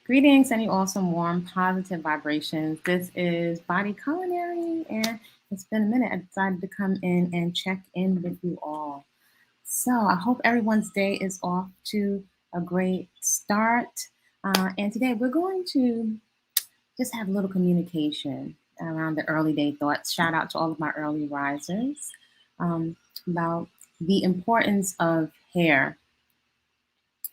Greetings, sending you all some warm, positive vibrations. This is Body-Culinary, and it's been a minute. I decided to come in and check in with you all. So I hope everyone's day is off to a great start. And today we're going to just have a little communication around the early day thoughts. Shout out to all of my early risers um, about the importance of hair,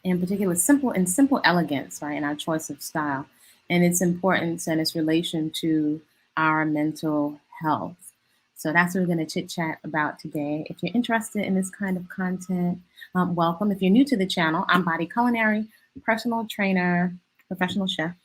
in particular simple elegance, right, in our choice of style, and its importance and its relation to our mental health. So that's what we're going to chit chat about today. If you're interested in this kind of content, welcome. If you're new to the channel, I'm Body-Culinary, personal trainer, professional chef,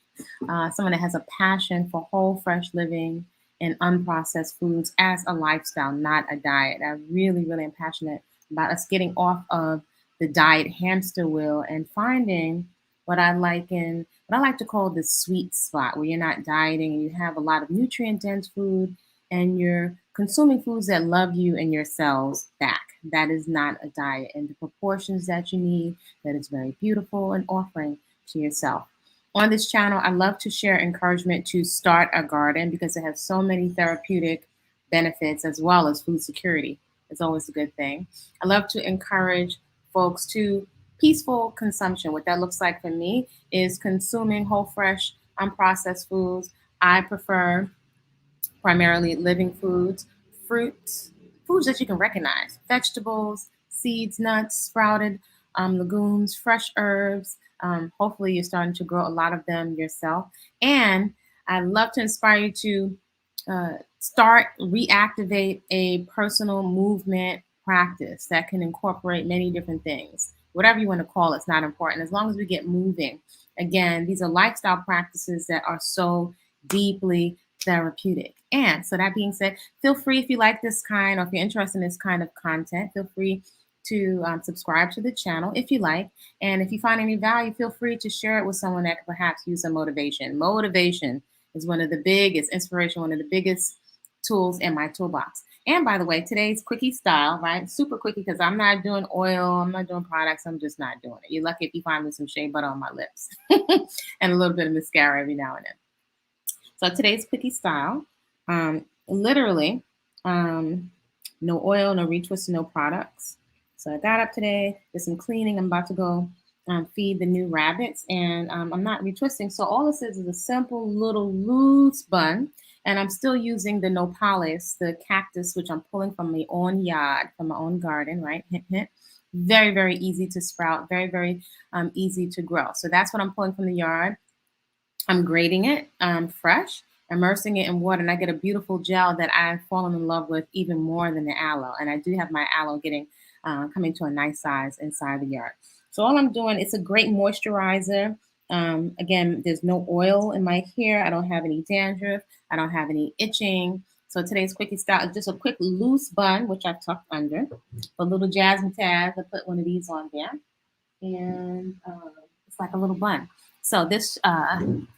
someone that has a passion for whole, fresh living and unprocessed foods as a lifestyle, not a diet. I really am passionate about us getting off of the diet hamster wheel and finding what I like to call the sweet spot, where you're not dieting and you have a lot of nutrient dense food and you're consuming foods that love you and your cells back. That is not a diet in the proportions that you need, that is very beautiful and offering to yourself. On this channel, I love to share encouragement to start a garden because it has so many therapeutic benefits as well as food security. It's always a good thing. I love to encourage folks to peaceful consumption. What that looks like for me is consuming whole, fresh, unprocessed foods. I prefer primarily living foods, fruits, foods that you can recognize, vegetables, seeds, nuts, sprouted legumes, fresh herbs. Hopefully, you're starting to grow a lot of them yourself. And I'd love to inspire you to reactivate a personal movement practice that can incorporate many different things. Whatever you want to call it's not important. As long as we get moving. Again, these are lifestyle practices that are so deeply therapeutic. And so that being said, feel free if you like this kind or if you're interested in this kind of content, feel free to subscribe to the channel if you like. And if you find any value, feel free to share it with someone that could perhaps use some motivation. Motivation is one of the biggest, inspiration, one of the biggest tools in my toolbox. And by the way, today's quickie style, right? Super quickie because I'm not doing oil, I'm not doing products, I'm just not doing it. You're lucky if you find me some shea butter on my lips and a little bit of mascara every now and then. So today's quickie style, literally, no oil, no retwist, no products. So I got up today, did some cleaning. I'm about to go feed the new rabbits, and I'm not retwisting. So all this is a simple little loose bun, and I'm still using the nopales, the cactus, which I'm pulling from my own yard, from my own garden, right? Hint, hint. Very easy to sprout, very easy to grow. So that's what I'm pulling from the yard. I'm grating it fresh, immersing it in water, and I get a beautiful gel that I've fallen in love with even more than the aloe. And I do have my aloe getting coming to a nice size inside the yard. So all I'm doing, it's a great moisturizer. Again, there's no oil in my hair. I don't have any dandruff. I don't have any itching. So today's quickie style is just a quick loose bun, which I've tucked under. A little jasmine tab. I put one of these on there. And it's like a little bun. So this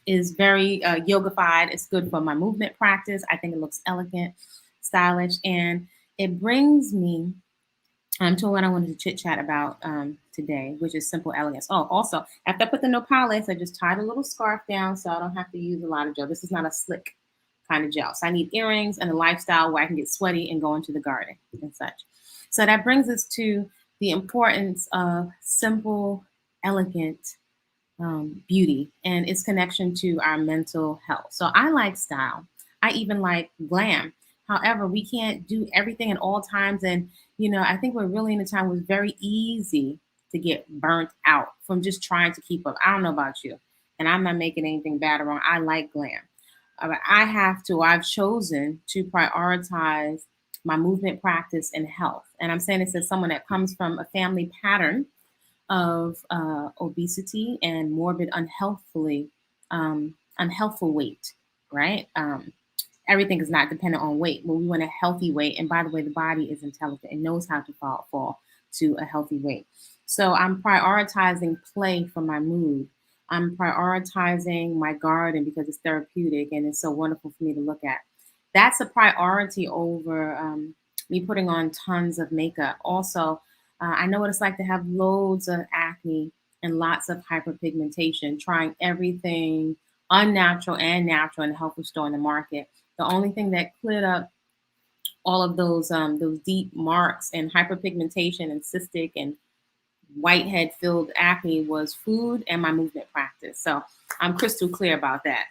is very yogified. It's good for my movement practice. I think it looks elegant, stylish, and it brings me to what I wanted to chit chat about today, which is simple elegance. Oh, also, after I put the nopales, I just tied a little scarf down so I don't have to use a lot of gel. This is not a slick kind of gel. So I need earrings and a lifestyle where I can get sweaty and go into the garden and such. So that brings us to the importance of simple, elegant beauty and its connection to our mental health. So I like style. I even like glam. However, we can't do everything at all times. And, I think we're really in a time where it's very easy to get burnt out from just trying to keep up. I don't know about you. And I'm not making anything bad or wrong. I like glam. But I've chosen to prioritize my movement practice and health. And I'm saying this as someone that comes from a family pattern of obesity and morbid, unhealthful weight, right? Everything is not dependent on weight, but we want a healthy weight. And by the way, the body is intelligent and knows how to fall to a healthy weight. So I'm prioritizing play for my mood. I'm prioritizing my garden because it's therapeutic and it's so wonderful for me to look at. That's a priority over me putting on tons of makeup. Also, I know what it's like to have loads of acne and lots of hyperpigmentation, trying everything unnatural and natural in the health food store in the market. The only thing that cleared up all of those deep marks and hyperpigmentation and cystic and whitehead filled acne was food and my movement practice. So I'm crystal clear about that.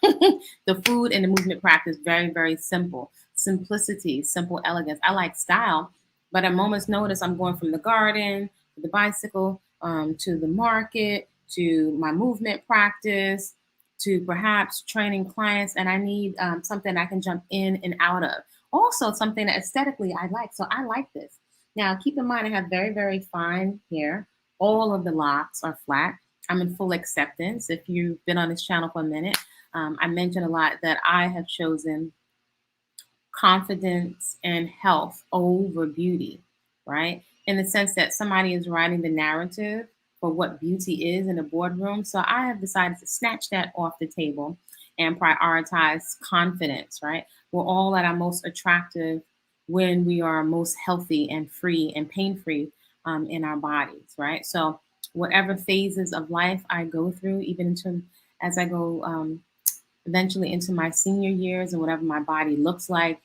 The food and the movement practice, very, very simple. Simplicity, simple elegance. I like style, but at a moment's notice, I'm going from the garden to the bicycle, to the market, to my movement practice, to perhaps training clients, and I need something I can jump in and out of. Also, something that aesthetically I like. So I like this. Now, keep in mind, I have very, very fine hair. All of the locks are flat. I'm in full acceptance. If you've been on this channel for a minute, I mentioned a lot that I have chosen confidence and health over beauty, right? In the sense that somebody is writing the narrative for what beauty is in a boardroom. So I have decided to snatch that off the table and prioritize confidence, right? We're all at our most attractive when we are most healthy and free and pain-free in our bodies, right? So whatever phases of life I go through, even into as I go eventually into my senior years and whatever my body looks like,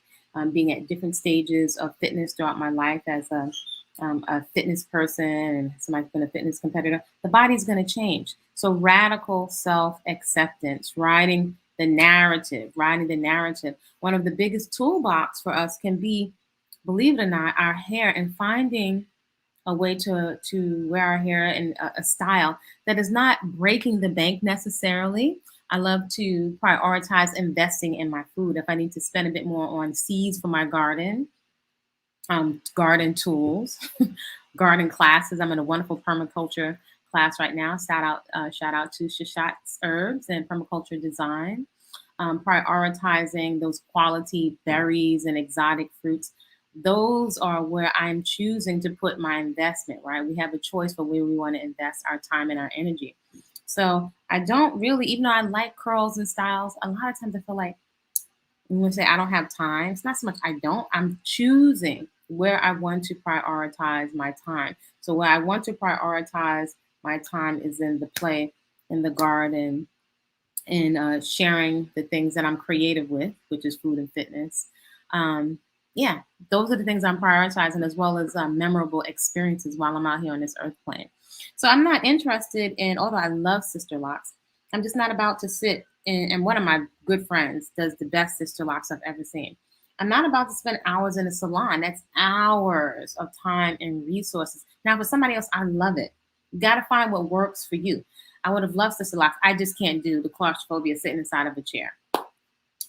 being at different stages of fitness throughout my life as a fitness person and somebody's been a fitness competitor, the body's going to change. So radical self-acceptance, writing the narrative. One of the biggest toolbox for us can be, believe it or not, our hair, and finding a way to wear our hair in a style that is not breaking the bank necessarily. I love to prioritize investing in my food. If I need to spend a bit more on seeds for my garden, garden tools, garden classes. I'm in a wonderful permaculture class right now. Shout out to Cashapp Herbs and Permaculture Design. Prioritizing those quality berries and exotic fruits. Those are where I'm choosing to put my investment, right? We have a choice for where we want to invest our time and our energy. So I don't really, even though I like curls and styles, a lot of times I feel like when we say I don't have time, it's not so much I don't, I'm choosing where I want to prioritize my time. So where I want to prioritize my time is in the play, in the garden, in sharing the things that I'm creative with, which is food and fitness. Yeah, those are the things I'm prioritizing, as well as memorable experiences while I'm out here on this earth plane. So I'm not interested in, although I love Sister Locks, I'm just not about to sit and one of my good friends does the best Sister Locks I've ever seen. I'm not about to spend hours in a salon. That's hours of time and resources. Now, for somebody else, I love it. You got to find what works for you. I would have loved Sister Locks. I just can't do the claustrophobia sitting inside of a chair.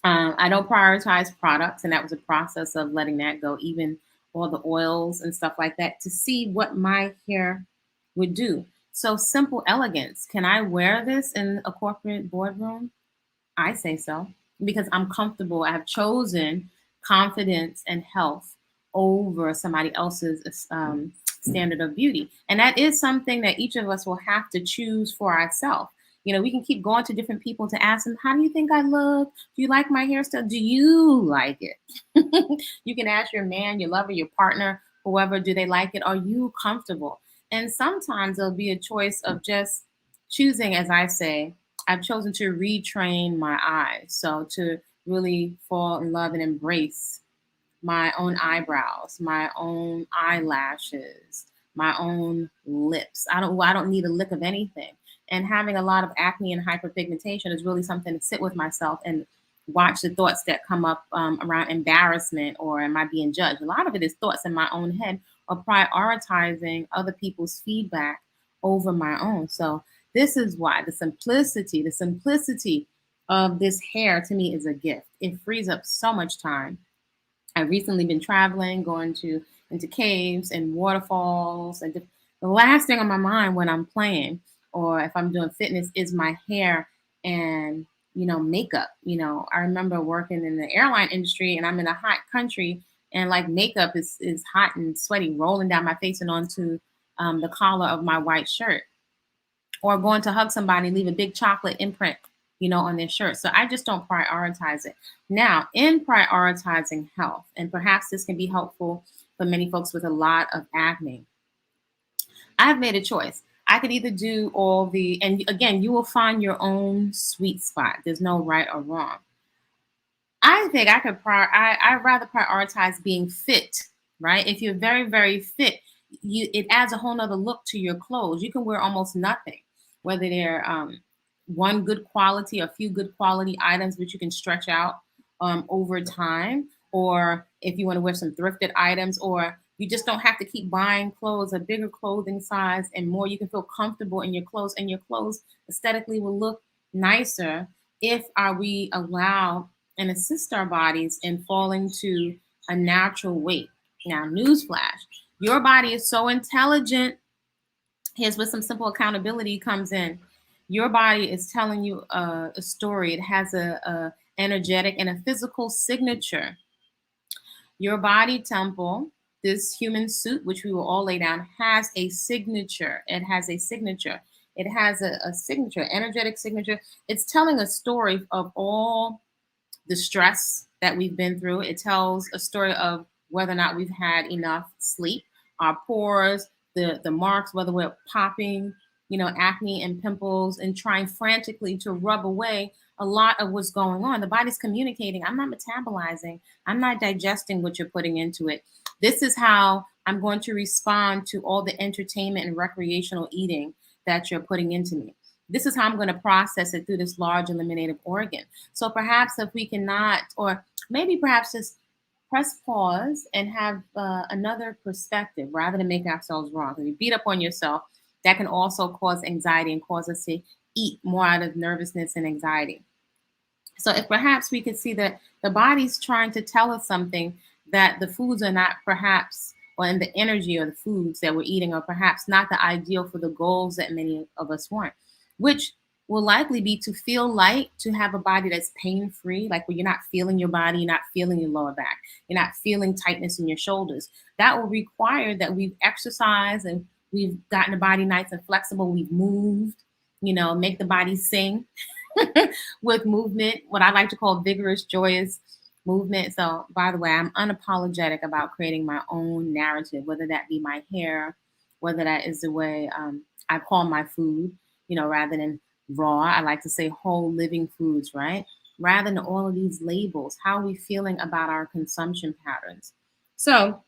I don't prioritize products, and that was a process of letting that go, even all the oils and stuff like that, to see what my hair would do. So simple elegance. Can I wear this in a corporate boardroom? I say so because I'm comfortable. I have chosen confidence and health over somebody else's standard of beauty. And that is something that each of us will have to choose for ourselves. You know, we can keep going to different people to ask them, how do you think I look? Do you like my hairstyle? Do you like it? You can ask your man, your lover, your partner, whoever, do they like it? Are you comfortable? And sometimes there'll be a choice of just choosing, as I say, I've chosen to retrain my eyes. So to really fall in love and embrace my own eyebrows, my own eyelashes, my own lips. I don't need a lick of anything. And having a lot of acne and hyperpigmentation is really something to sit with myself and watch the thoughts that come up around embarrassment or am I being judged? A lot of it is thoughts in my own head or prioritizing other people's feedback over my own. So this is why the simplicity of this hair to me is a gift. It frees up so much time. I've recently been traveling, going into caves and waterfalls, and the last thing on my mind when I'm playing or if I'm doing fitness is my hair and makeup. I remember working in the airline industry, and I'm in a hot country, and like makeup is hot and sweaty, rolling down my face and onto the collar of my white shirt, or going to hug somebody and leave a big chocolate imprint on their shirt. So I just don't prioritize it. Now, in prioritizing health, and perhaps this can be helpful for many folks with a lot of acne, I've made a choice. I could either do all the, and again, you will find your own sweet spot. There's no right or wrong. I think I'd rather prioritize being fit, right? If you're very, very fit, it adds a whole nother look to your clothes. You can wear almost nothing, whether they're one good quality, a few good quality items, which you can stretch out over time, or if you want to wear some thrifted items, or you just don't have to keep buying clothes, a bigger clothing size and more. You can feel comfortable in your clothes, and your clothes aesthetically will look nicer if we allow and assist our bodies in falling to a natural weight. Now, newsflash, your body is so intelligent. Here's where some simple accountability comes in. Your body is telling you a story. It has a energetic and a physical signature. Your body temple, this human suit, which we will all lay down, has a signature. It has a signature. It has a signature, energetic signature. It's telling a story of all the stress that we've been through. It tells a story of whether or not we've had enough sleep, our pores, the marks, whether we're popping, acne and pimples and trying frantically to rub away a lot of what's going on. The body's communicating. I'm not metabolizing. I'm not digesting what you're putting into it. This is how I'm going to respond to all the entertainment and recreational eating that you're putting into me. This is how I'm going to process it through this large eliminative organ. So perhaps if we cannot, or maybe perhaps just press pause and have another perspective rather than make ourselves wrong. If you beat up on yourself, that can also cause anxiety and cause us to eat more out of nervousness and anxiety. So if perhaps we could see that the body's trying to tell us something, that the foods are not perhaps, or in the energy or the foods that we're eating are perhaps not the ideal for the goals that many of us want, which will likely be to feel light, to have a body that's pain-free, like where you're not feeling your body, you're not feeling your lower back, you're not feeling tightness in your shoulders. That will require that we've exercised and we've gotten the body nice and flexible, we've moved, make the body sing with movement, what I like to call vigorous, joyous movement. So, by the way, I'm unapologetic about creating my own narrative, whether that be my hair, whether that is the way I call my food, rather than raw. I like to say whole living foods, right? Rather than all of these labels. How are we feeling about our consumption patterns? So,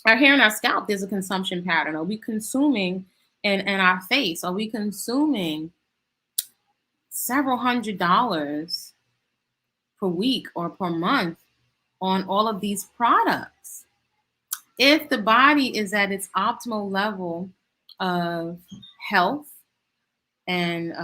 our hair and our scalp, there's a consumption pattern. Are we consuming in our face? Are we consuming several $100s per week or per month on all of these products? If the body is at its optimal level of health and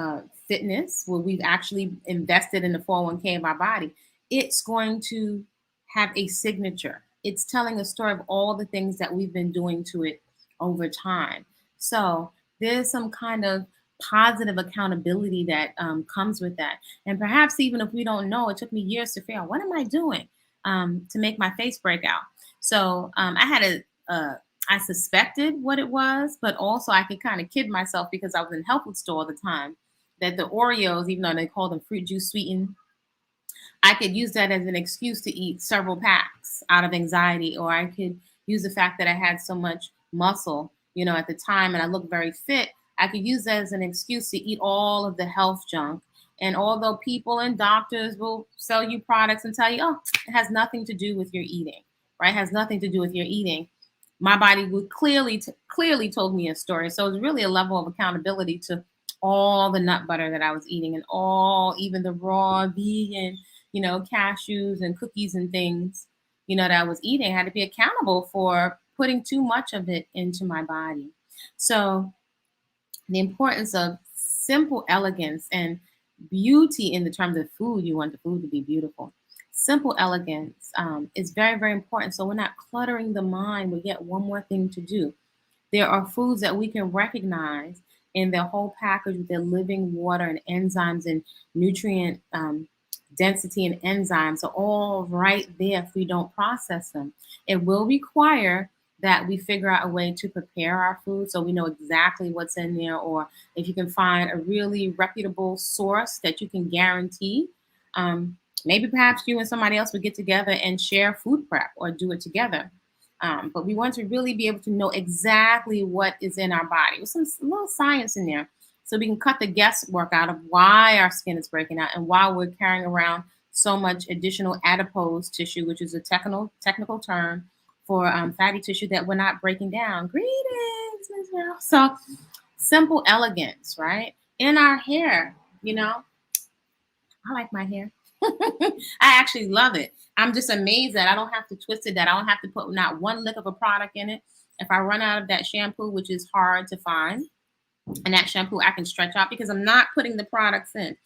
fitness, where we've actually invested in the 401k of our body, it's going to have a signature. It's telling a story of all the things that we've been doing to it over time. So there's some kind of positive accountability that comes with that. And perhaps even if we don't know, it took me years to figure out, what am I doing to make my face break out? So I suspected what it was, but also I could kind of kid myself because I was in health food store all the time, that the Oreos, even though they call them fruit juice sweetened, I could use that as an excuse to eat several packs out of anxiety, or I could use the fact that I had so much muscle, at the time, and I looked very fit. I could use that as an excuse to eat all of the health junk. And although people and doctors will sell you products and tell you, oh, it has nothing to do with your eating, right? It has nothing to do with your eating. My body would clearly told me a story. So it was really a level of accountability to all the nut butter that I was eating, and even the raw vegan, cashews and cookies and things, that I was eating. I had to be accountable for putting too much of it into my body. So the importance of simple elegance and beauty in the terms of food, you want the food to be beautiful. Simple elegance is very, very important. So we're not cluttering the mind. We get one more thing to do. There are foods that we can recognize in their whole package with their living water and enzymes and nutrient density and enzymes are all right there if we don't process them. It will require that we figure out a way to prepare our food so we know exactly what's in there, or if you can find a really reputable source that you can guarantee. Maybe perhaps you and somebody else would get together and share food prep or do it together. But we want to really be able to know exactly what is in our body with some little science in there, so we can cut the guesswork out of why our skin is breaking out and why we're carrying around so much additional adipose tissue, which is a technical term for fatty tissue that we're not breaking down. Greetings, Ms. Val. So simple elegance, right? In our hair, I like my hair. I actually love it. I'm just amazed that I don't have to twist it, that I don't have to put not one lick of a product in it. If I run out of that shampoo, which is hard to find, and that shampoo I can stretch out because I'm not putting the products in.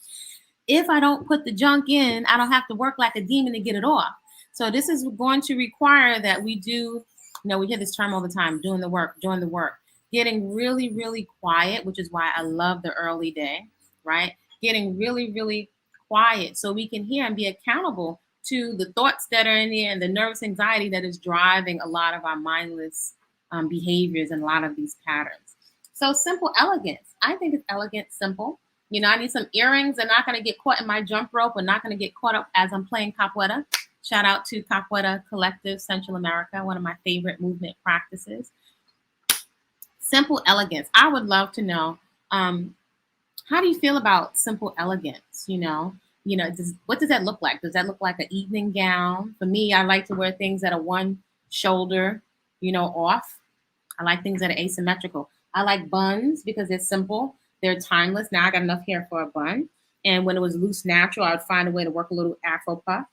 If I don't put the junk in, I don't have to work like a demon to get it off. So this is going to require that we do, we hear this term all the time, doing the work, getting really, really quiet, which is why I love the early day, right? Getting really, really quiet so we can hear and be accountable to the thoughts that are in there and the nervous anxiety that is driving a lot of our mindless behaviors and a lot of these patterns. So simple elegance. I think it's elegant, simple. I need some earrings. They're not going to get caught in my jump rope. Or not going to get caught up as I'm playing capoeira. Shout out to Capoeira Collective, Central America, one of my favorite movement practices. Simple elegance. I would love to know, how do you feel about simple elegance? What does that look like? Does that look like an evening gown? For me, I like to wear things that are one shoulder, off. I like things that are asymmetrical. I like buns because they're simple. They're timeless. Now I got enough hair for a bun. And when it was loose natural, I would find a way to work a little Afro puff.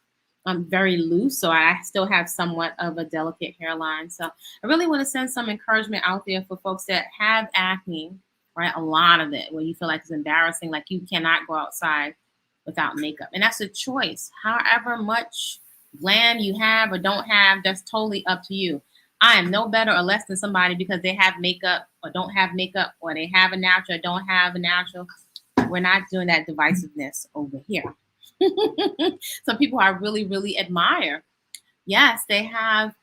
I'm very loose, so I still have somewhat of a delicate hairline. So I really want to send some encouragement out there for folks that have acne, right? A lot of it, where you feel like it's embarrassing, like you cannot go outside without makeup. And that's a choice. However much gland you have or don't have, that's totally up to you. I am no better or less than somebody because they have makeup or don't have makeup, or they have a natural or don't have a natural. We're not doing that divisiveness over here. Some people I really, really admire. Yes, they have,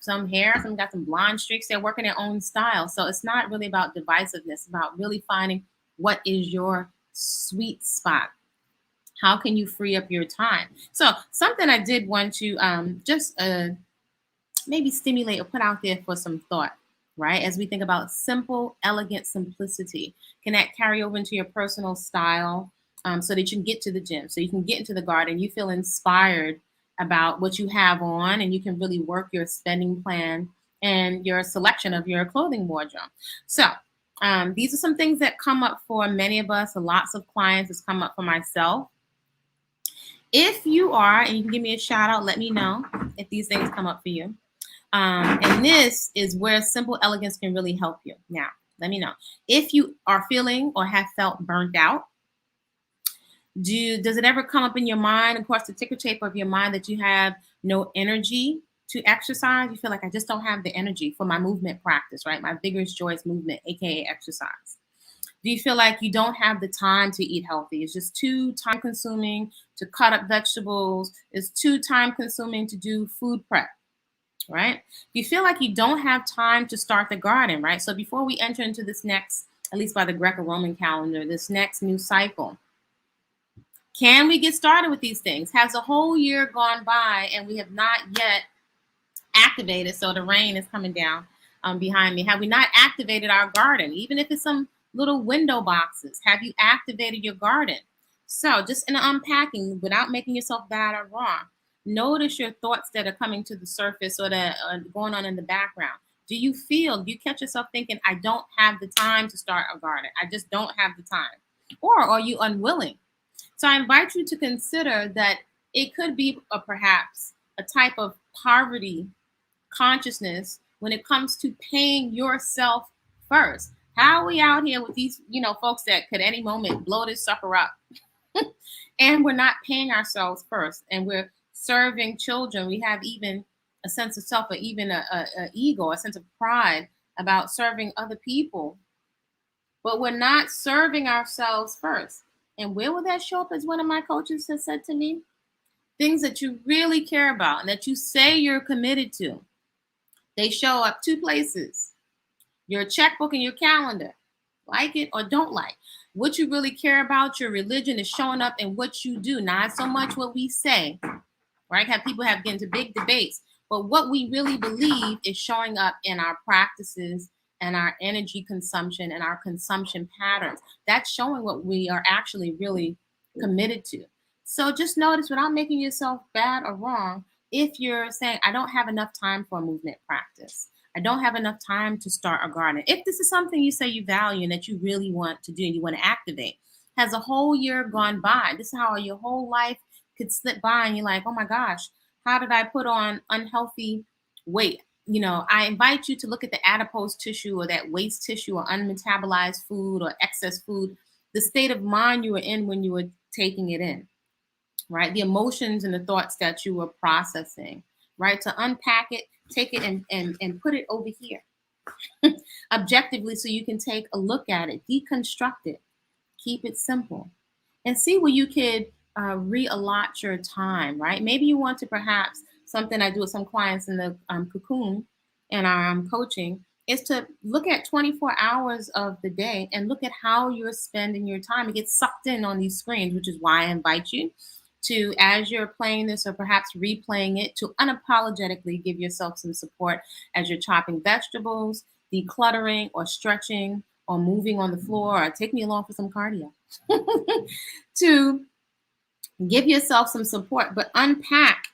some hair, some got some blonde streaks. They're working their own style. So it's not really about divisiveness. It's about really finding what is your sweet spot. How can you free up your time? So something I did want to just maybe stimulate or put out there for some thought, right? As we think about simple, elegant simplicity, can that carry over into your personal style so that you can get to the gym, so you can get into the garden, you feel inspired about what you have on, and you can really work your spending plan and your selection of your clothing wardrobe. So these are some things that come up for many of us, lots of clients. It's come up for myself. If you are, and you can give me a shout out, let me know if these things come up for you. And this is where simple elegance can really help you. Now, let me know. If you are feeling or have felt burnt out, does it ever come up in your mind, across the ticker tape of your mind, that you have no energy to exercise? You feel like, I just don't have the energy for my movement practice, right? My vigorous, joyous movement, aka exercise. Do you feel like you don't have the time to eat healthy? It's just too time consuming to cut up vegetables. It's too time consuming to do food prep, right? You feel like you don't have time to start the garden, right? So before we enter into this next, at least by the Greco-Roman calendar, this next new cycle, can we get started with these things? Has a whole year gone by and we have not yet activated? So the rain is coming down behind me. Have we not activated our garden? Even if it's some little window boxes, have you activated your garden? So just in unpacking, without making yourself bad or wrong, notice your thoughts that are coming to the surface or that are going on in the background. Do you catch yourself thinking, I don't have the time to start a garden? I just don't have the time. Or are you unwilling? So I invite you to consider that it could be perhaps a type of poverty consciousness when it comes to paying yourself first. How are we out here with these, folks that could any moment blow this sucker up? And we're not paying ourselves first, and we're serving children. We have even a sense of self, or even a ego, a sense of pride about serving other people, but we're not serving ourselves first. And where will that show up? As one of my coaches has said to me, things that you really care about and that you say you're committed to, they show up two places: your checkbook and your calendar. Like it or don't like. What you really care about, your religion, is showing up in what you do, not so much what we say, right? People have get into big debates. But what we really believe is showing up in our practices and our energy consumption and our consumption patterns. That's showing what we are actually really committed to. So just notice, without making yourself bad or wrong, if you're saying, I don't have enough time for a movement practice, I don't have enough time to start a garden. If this is something you say you value and that you really want to do and you want to activate, has a whole year gone by? This is how your whole life could slip by and you're like, oh my gosh, how did I put on unhealthy weight? I invite you to look at the adipose tissue or that waste tissue or unmetabolized food or excess food, the state of mind you were in when you were taking it in, right? The emotions and the thoughts that you were processing, right? To unpack it, take it and put it over here objectively so you can take a look at it, deconstruct it, keep it simple, and see where you could reallot your time, right? Maybe you want to perhaps, something I do with some clients in the cocoon and our coaching, is to look at 24 hours of the day and look at how you're spending your time. It gets sucked in on these screens, which is why I invite you to, as you're playing this or perhaps replaying it, to unapologetically give yourself some support as you're chopping vegetables, decluttering, or stretching, or moving on the floor, or take me along for some cardio. To give yourself some support, but unpack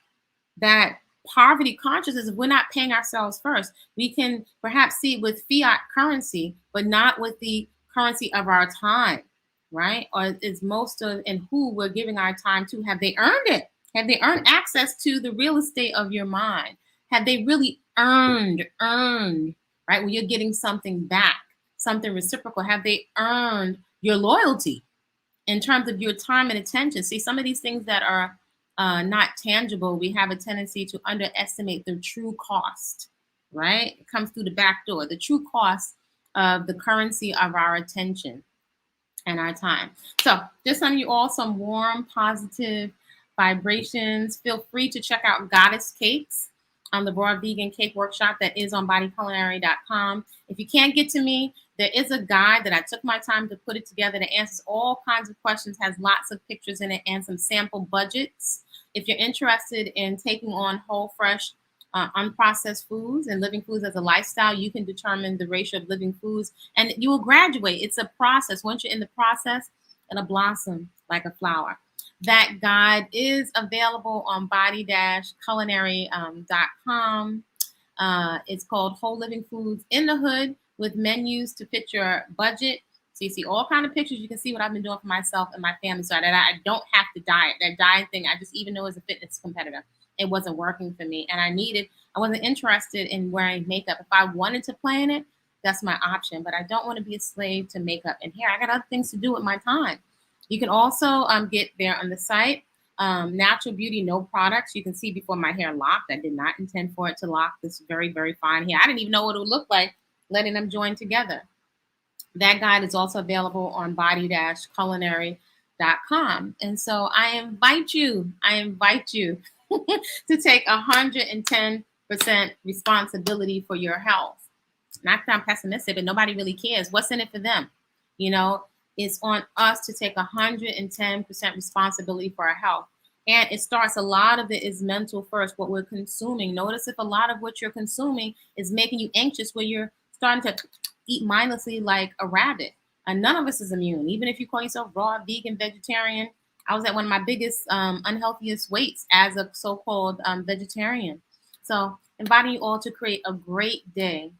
that poverty consciousness. If we're not paying ourselves first, we can perhaps see it with fiat currency, but not with the currency of our time, right? Or is most of and who we're giving our time to, have they earned it? Have they earned access to the real estate of your mind? Have they really earned, right? When you're getting something back, something reciprocal, have they earned your loyalty in terms of your time and attention? See, some of these things that are not tangible, we have a tendency to underestimate the true cost, right? It comes through the back door, the true cost of the currency of our attention and our time. So just sending you all some warm, positive vibrations. Feel free to check out Goddess Cakes on the Raw Vegan Cake Workshop that is on Body-Culinary.com. If you can't get to me, there is a guide that I took my time to put it together that answers all kinds of questions, has lots of pictures in it and some sample budgets. If you're interested in taking on whole, fresh, unprocessed foods and living foods as a lifestyle, you can determine the ratio of living foods and you will graduate. It's a process. Once you're in the process, it'll blossom like a flower. That guide is available on body-culinary.com. It's called Whole Living Foods in the Hood, with menus to fit your budget. So you see all kind of pictures. You can see what I've been doing for myself and my family so that I don't have to diet. That diet thing, I just, even though as a fitness competitor, it wasn't working for me. And I wasn't interested in wearing makeup. If I wanted to play in it, that's my option. But I don't want to be a slave to makeup and hair. I got other things to do with my time. You can also get there on the site. Natural Beauty, no products. You can see before my hair locked. I did not intend for it to lock this very, very fine hair. I didn't even know what it would look like letting them join together. That guide is also available on body-culinary.com. And so I invite you to take 110% responsibility for your health. Not that I'm pessimistic, but nobody really cares. What's in it for them? It's on us to take 110% responsibility for our health. And it starts, a lot of it is mental first, what we're consuming. Notice if a lot of what you're consuming is making you anxious, where you're starting to eat mindlessly like a rabbit. And none of us is immune. Even if you call yourself raw, vegan, vegetarian. I was at one of my biggest, unhealthiest weights as a so-called vegetarian. So inviting you all to create a great day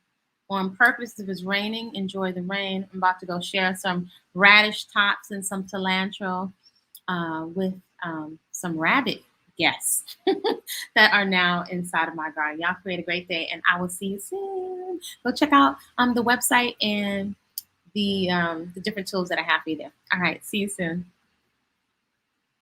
on purpose. If it's raining, enjoy the rain. I'm about to go share some radish tops and some cilantro with some rabbit guests that are now inside of my garden. Y'all create a great day, and I will see you soon. Go check out the website and the different tools that I have for you there. All right, see you soon.